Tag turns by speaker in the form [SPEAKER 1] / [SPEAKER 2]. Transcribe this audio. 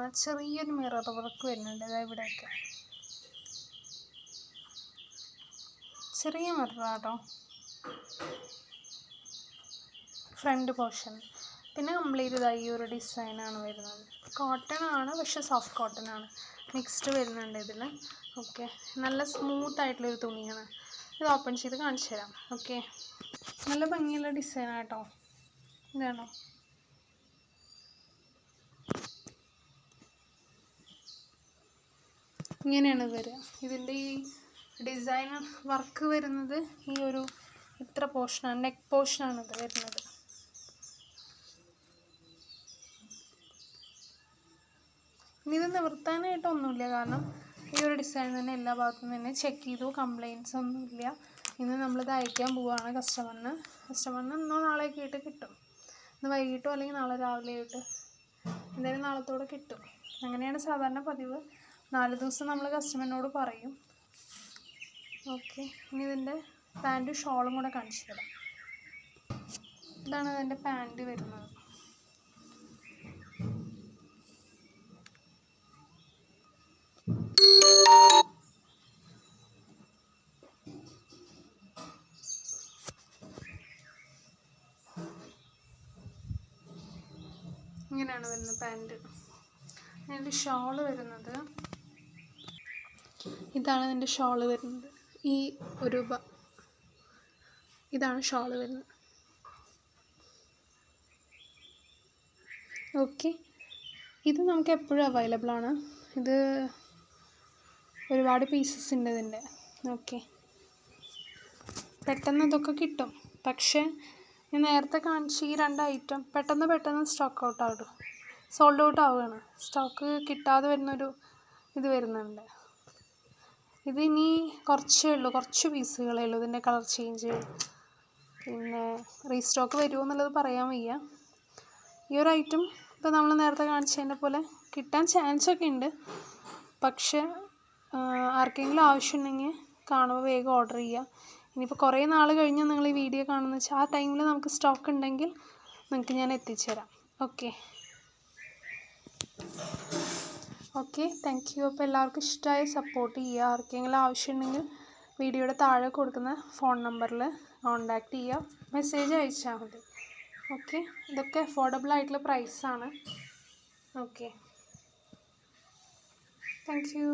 [SPEAKER 1] കാണാൻ ചെറിയൊരു mirror work വരുന്നുണ്ട്. അതായത് ഇവിടെയൊക്കെ ചെറിയ മിററാട്ടോ ഫ്രണ്ട് പോർഷൻ. പിന്നെ കംപ്ലീറ്റ് ഇതായി ഈ ഒരു ഡിസൈനാണ് വരുന്നത്. കോട്ടൺ ആണ്, പക്ഷെ സോഫ്റ്റ് കോട്ടൺ ആണ്, മിക്സ്ഡ് വരുന്നുണ്ട് ഇതിൽ. ഓക്കെ, നല്ല സ്മൂത്ത് ആയിട്ടുള്ളൊരു തുണിയാണ്. ഇത് ഓപ്പൺ ചെയ്ത് കാണിച്ചു തരാം. ഓക്കെ, നല്ല ഭംഗിയുള്ള ഡിസൈനാണ് കേട്ടോ. ഇതാണോ, ഇങ്ങനെയാണ് വരിക. ഇതിൻ്റെ ഈ ഡിസൈൻ വർക്ക് വരുന്നത് ഈ ഒരു ഇത്ര പോർഷനാണ്, നെക്ക് പോർഷനാണ് ഇത് വരുന്നത്. ഇനി ഇത് നിവർത്താനായിട്ടൊന്നുമില്ല, കാരണം ഈ ഒരു ഡിസൈൻ തന്നെ എല്ലാ ഭാഗത്തും തന്നെ ചെക്ക് ചെയ്തു, കംപ്ലയിൻറ്റ്സ് ഒന്നുമില്ല. ഇന്ന് നമ്മളിത് അയക്കാൻ പോവുകയാണ് കസ്റ്റമറിന് ഇന്നോ നാളെയൊക്കെ ആയിട്ട് കിട്ടും. ഇന്ന് വൈകിട്ടോ അല്ലെങ്കിൽ നാളെ രാവിലെ ആയിട്ട് എന്തായാലും നാളത്തോടെ കിട്ടും. അങ്ങനെയാണ് സാധാരണ പതിവ്. 4 ദിവസം നമ്മൾ കസ്റ്റമറിനോട് പറയും. ഓക്കെ, ഇനി ഇതിൻ്റെ പാൻറ്റും ഷോളും കൂടെ കാണിച്ചു തരാം. ഇതാണ് ഇതിൻ്റെ പാൻറ്റ് വരുന്നത്. ഇങ്ങനെയാണ് വരുന്നത് പാൻറ്റ്. അതിൻ്റെ ഷോള് വരുന്നത് ഇതാണ്. ഇതിൻ്റെ ഷോള് വരുന്നത് ഈ ഒരു ഇതാണ് ഷോള് വരുന്നത്. ഓക്കെ, ഇത് നമുക്ക് എപ്പോഴും അവൈലബിൾ ആണ്. ഇത് ഒരുപാട് പീസസ് ഉണ്ട് ഇതിൻ്റെ. ഓക്കെ, പെട്ടെന്ന് ഇതൊക്കെ കിട്ടും. പക്ഷേ ഞാൻ നേരത്തെ കാണിച്ച ഈ 2 ഐറ്റം പെട്ടെന്ന് സ്റ്റോക്ക് ഔട്ട് ആകും, സോൾഡ് ഔട്ട് ആവുകയാണ്. സ്റ്റോക്ക് കിട്ടാതെ വരുന്നൊരു ഇത് വരുന്നുണ്ട്. ഇത് ഇനി കുറച്ചേ ഉള്ളൂ, കുറച്ച് പീസുകളേ ഉള്ളൂ. ഇതിൻ്റെ കളർ ചേഞ്ച്, പിന്നെ റീസ്റ്റോക്ക് വരുമോ എന്നുള്ളത് പറയാൻ വയ്യ. ഈ ഒരു ഐറ്റം ഇപ്പോൾ നമ്മൾ നേരത്തെ കാണിച്ചതിൻ്റെ പോലെ കിട്ടാൻ ചാൻസൊക്കെ ഉണ്ട്. പക്ഷേ ആർക്കെങ്കിലും ആവശ്യമുണ്ടെങ്കിൽ കാണുമ്പോൾ വേഗം ഓർഡർ ചെയ്യുക. ഇനിയിപ്പോൾ കുറേ നാൾ കഴിഞ്ഞ് നിങ്ങൾ ഈ വീഡിയോ കാണുന്ന വെച്ചാൽ ആ ടൈമിൽ നമുക്ക് സ്റ്റോക്ക് ഉണ്ടെങ്കിൽ നിങ്ങൾക്ക് ഞാൻ എത്തിച്ചു തരാം. Okay, thank U. അപ്പോൾ എല്ലാവർക്കും ഇഷ്ടമായി സപ്പോർട്ട് ചെയ്യുക. ആർക്കെങ്കിലും ആവശ്യമുണ്ടെങ്കിൽ വീഡിയോയുടെ താഴെ കൊടുക്കുന്ന ഫോൺ നമ്പറിൽ കോൺടാക്റ്റ് ചെയ്യുക, മെസ്സേജ് അയച്ചാൽ മതി. ഓക്കെ, ഇതൊക്കെ അഫോർഡബിൾ ആയിട്ടുള്ള പ്രൈസാണ്. Okay, thank U.